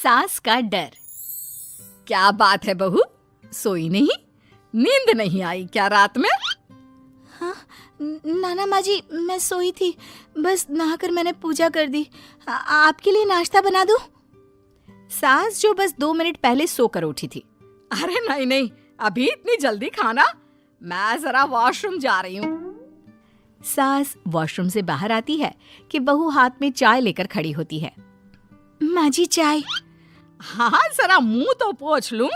सास का डर। क्या बात है बहू, सोई नहीं? नींद नहीं आई क्या रात में? हाँ नाना माँ जी, मैं सोई थी, बस नहाकर मैंने पूजा कर दी। आपके लिए नाश्ता बना दूं? सास जो बस 2 मिनट पहले सोकर उठी थी। अरे नहीं नहीं, अभी इतनी जल्दी खाना? मैं जरा वॉशरूम जा रही हूँ। सास वॉशरूम से बाहर आती है कि बहू हाथ में चाय लेकर खड़ी होती है। माँ जी चाय। हाँ जरा मुंह तो पोंछ लूं।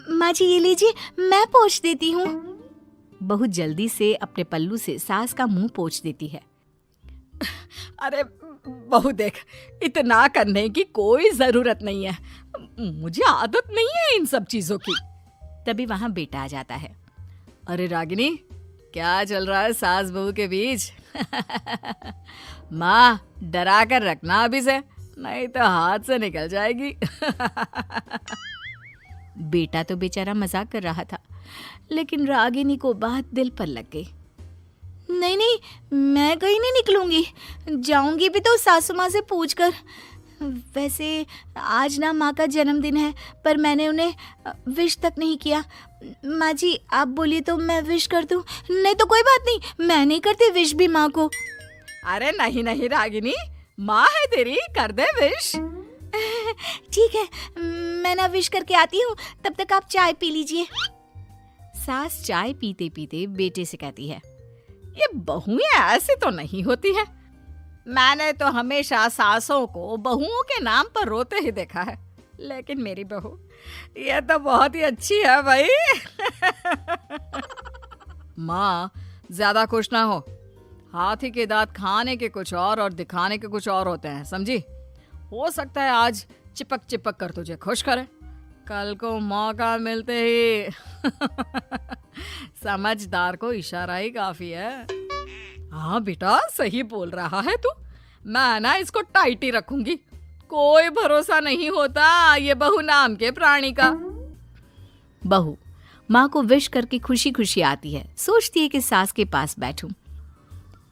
माँ जी ये लीजिए, मैं पोंछ देती हूँ। बहू जल्दी से अपने पल्लू से सास का मुंह पोंछ देती है। अरे बहू देख, इतना करने की कोई जरूरत नहीं है, मुझे आदत नहीं है इन सब चीजों की। तभी वहां बेटा आ जाता है। अरे रागिनी, क्या चल रहा है सास बहू के बीच? माँ डरा कर रखना अभी से, नहीं तो हाथ से निकल जाएगी। बेटा तो बेचारा मजाक कर रहा था, लेकिन रागिनी को बात दिल पर लग गई। नहीं नहीं, मैं कहीं नहीं निकलूंगी, जाऊंगी भी तो सासू माँ से पूछकर। वैसे आज ना माँ का जन्मदिन है, पर मैंने उन्हें विश तक नहीं किया। माँ जी आप बोलिए तो मैं विश कर दूं? नहीं तो कोई बात नहीं, मैं नहीं करती विश भी माँ को। अरे नहीं नहीं रागिनी, माँ है तेरी, कर दे विश। ठीक है, मैं ना विश करके आती हूँ, तब तक आप चाय पी लीजिए। सास चाय पीते पीते बेटे से कहती है, ये बहुएं ऐसी तो नहीं होती है। मैंने तो हमेशा सासों को बहुओं के नाम पर रोते ही देखा है, लेकिन मेरी बहू ये तो बहुत ही अच्छी है भाई। माँ ज्यादा खुश ना हो, हाथी के दांत खाने के कुछ और दिखाने के कुछ और होते हैं, समझी? हो सकता है आज चिपक चिपक कर तुझे खुश करे, कल को मौका मिलते ही समझदार को इशारा ही काफी है। हाँ बेटा सही बोल रहा है तू, मैं ना इसको टाइट ही रखूंगी, कोई भरोसा नहीं होता ये बहू नाम के प्राणी का। बहू माँ को विश करके खुशी खुशी आती है, सोचती है कि सास के पास बैठूं।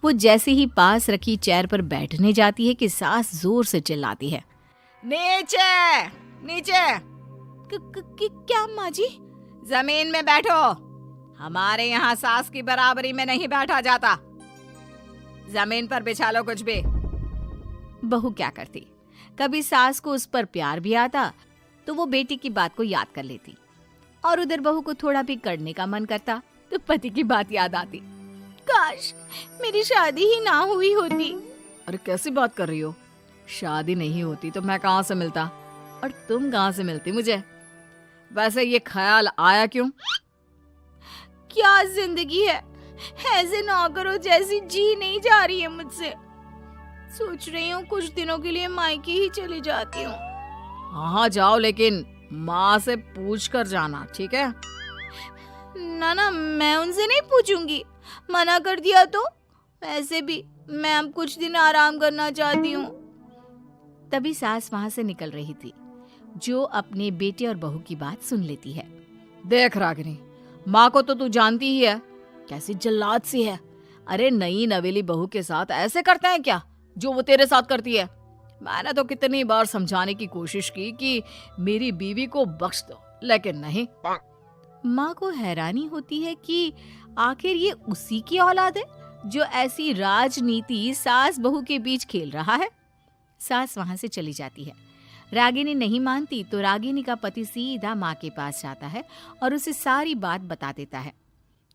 वो जैसे ही पास रखी चेयर पर बैठने जाती है कि सास जोर से चिल्लाती है, नीचे नीचे। क्या माँ जी? जमीन में बैठो, हमारे यहाँ सास की बराबरी में नहीं बैठा जाता, जमीन पर बिछा लो कुछ भी। बहू क्या करती, कभी सास को उस पर प्यार भी आता तो वो बेटी की बात को याद कर लेती, और उधर बहू को थोड़ा भी करने का मन करता तो पति की बात याद आती। काश मेरी शादी ही ना हुई होती। अरे कैसी बात कर रही हो, शादी नहीं होती तो मैं कहाँ से मिलता और तुम कहाँ से मिलती मुझे? वैसे ये ख्याल आया क्यों? क्या जिंदगी है, ऐसे ना करो जैसी जी नहीं जा रही है मुझसे। सोच रही हूँ कुछ दिनों के लिए मायके ही चली जाती हूँ। हाँ जाओ, लेकिन माँ से पूछ कर जाना, ठीक है? ना मैं उनसे नहीं पूछूंगी, मना कर दिया तो। वैसे भी मैं अब कुछ दिन आराम करना चाहती हूँ। तभी सास वहां से निकल रही थी, जो अपने बेटे और बहू की बात सुन लेती है। देख रागिनी, माँ को तो तू जानती ही है, कैसी जल्लाद सी है। अरे नई नवेली बहू के साथ ऐसे करते हैं क्या जो वो तेरे साथ करती है? मैंने तो कितनी बार समझाने की कोशिश की कि मेरी बीवी को बख्श दो, लेकिन नहीं। माँ को हैरानी होती है कि आखिर ये उसी की औलाद है जो ऐसी राजनीति सास बहू के बीच खेल रहा है। सास वहां से चली जाती है। रागिनी नहीं मानती तो रागिनी का पति सीधा माँ के पास जाता है और उसे सारी बात बता देता है।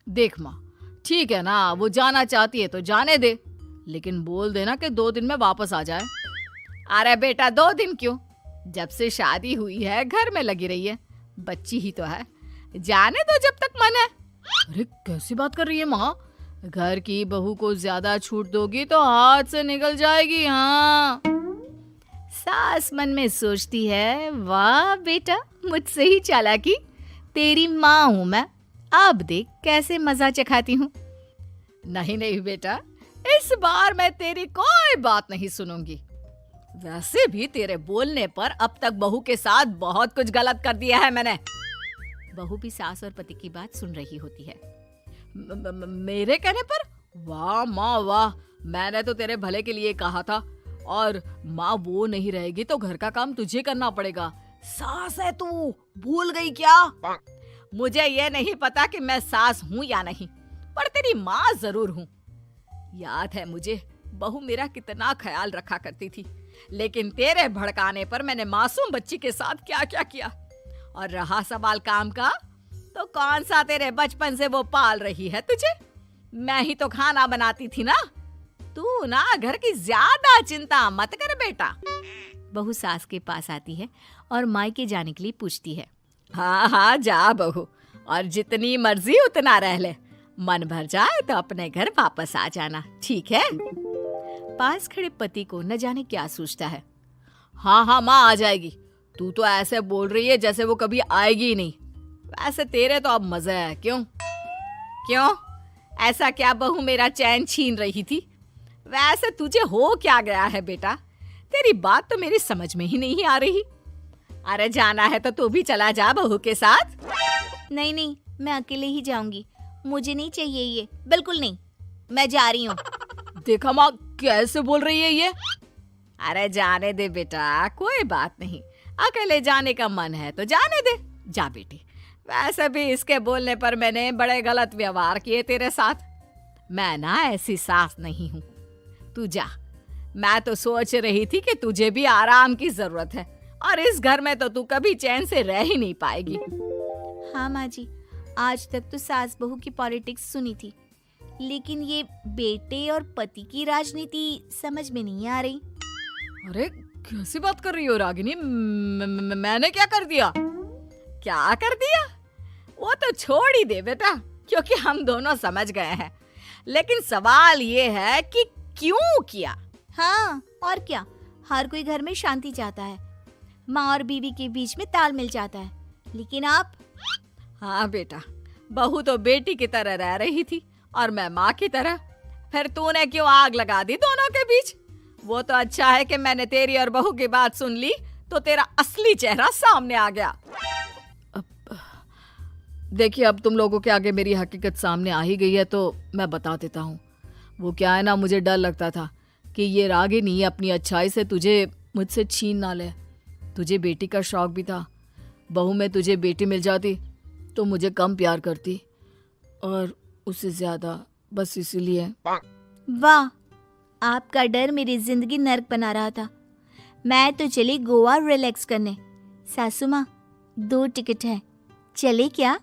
देख माँ, ठीक है ना, वो जाना चाहती है तो जाने दे, लेकिन बोल देना कि 2 दिन में वापस आ जाए। अरे बेटा 2 दिन क्यों, जब से शादी हुई है घर में लगी रही है, बच्ची ही तो है, जाने दो जब तक मन है। अरे कैसी बात कर रही है माँ, घर की बहू को ज्यादा छूट दोगी तो हाथ से निकल जाएगी। हाँ, सास मन में सोचती है, वाह बेटा मुझसे ही चालाकी, तेरी माँ हूं मैं, अब देख कैसे मजा चखाती हूँ। नहीं नहीं बेटा, इस बार मैं तेरी कोई बात नहीं सुनूंगी। वैसे भी तेरे बोलने पर अब तक बहू के साथ बहुत कुछ गलत कर दिया है मैंने। बहू भी सास और पति की बात सुन रही होती है। मेरे कहने पर? वाह माँ वाह, मैंने तो तेरे भले के लिए कहा था, और माँ वो नहीं रहेगी तो घर का काम तुझे करना पड़ेगा। सास है तू, भूल गई क्या? मुझे ये नहीं पता कि मैं सास हूँ या नहीं, पर तेरी माँ जरूर हूँ। याद है मुझे बहू मेरा कितना ख्याल रखा करती थी, लेकिन तेरे भड़काने पर मैंने मासूम बच्ची के साथ क्या क्या किया। और रहा सवाल काम का, तो कौन सा तेरे बचपन से वो पाल रही है तुझे? मैं ही तो खाना बनाती थी ना। तू ना घर की ज्यादा चिंता मत कर बेटा। बहू सास के पास आती है और मायके जाने के लिए पूछती है। हाँ हाँ जा बहू, और जितनी मर्जी उतना रह ले। मन भर जाए तो अपने घर वापस आ जाना, ठीक है? पास खड़े पति को न जाने क्या सोचता है। हाँ हाँ माँ आ जाएगी। तू तो ऐसे बोल रही है जैसे वो कभी आएगी ही नहीं। वैसे तेरे तो अब मजे है। क्यों क्यों ऐसा क्या बहू मेरा चैन छीन रही थी? वैसे तुझे हो क्या गया है बेटा? तेरी बात तो मेरी समझ में ही नहीं आ रही। अरे जाना है तो तू भी चला जा बहू के साथ। नहीं नहीं, मैं अकेले ही जाऊंगी। मुझे नहीं चाहिए ये, बिल्कुल नहीं। मैं जा रही हूँ। देखा माँ कैसे बोल रही है ये। अरे जाने दे बेटा, कोई बात नहीं। अकेले जाने का मन है तो जाने दे, जा बेटी। वैसे भी इसके बोलने पर मैंने बड़े गलत व्यवहार किए तेरे साथ। मैं ना ऐसी सास नहीं हूँ। तू जा। मैं तो सोच रही थी कि तुझे भी आराम की जरूरत है, और इस घर में तो तू कभी चैन से रह ही नहीं पाएगी। हाँ माँ जी, आज तक तो सास बहू की पॉलिटिक्स सुनी थी, लेकिन ये बेटे और पति की राजनीति समझ में नहीं आ रही। अरे कैसी बात कर रही हो रागिनी? मैंने क्या कर दिया? क्या कर दिया? वो तो छोड़ ही दे बेटा, क्योंकि हम दोनों समझ गए हैं। लेकिन सवाल ये है कि क्यों किया? हाँ और क्या, हर कोई घर में शांति चाहता है, माँ और बीवी के बीच में तालमेल चाहता है, लेकिन आप? हाँ बेटा, बहू तो बेटी की तरह रह रही थी और मैं माँ की तरह। फिर तूने क्यों आग लगा दी दोनों के बीच? वो तो अच्छा है कि मैंने तेरी और बहू की बात सुन ली, तो तेरा असली चेहरा सामने आ गया। देखिए, अब तुम लोगों के आगे मेरी हकीकत सामने आ ही गई है तो मैं बता देता हूँ। वो क्या है ना, मुझे डर लगता था कि ये रागिनी अपनी अच्छाई से तुझे मुझसे छीन ना ले। तुझे बेटी का शौक भी था। बहू में तुझे बेटी मिल जाती तो मुझे कम प्यार करती, और उससे ज्यादा, बस इसीलिए। वाह, आपका डर मेरी जिंदगी नर्क बना रहा था। मैं तो चली गोवा रिलैक्स करने। सासू माँ, 2 टिकट है, चले क्या?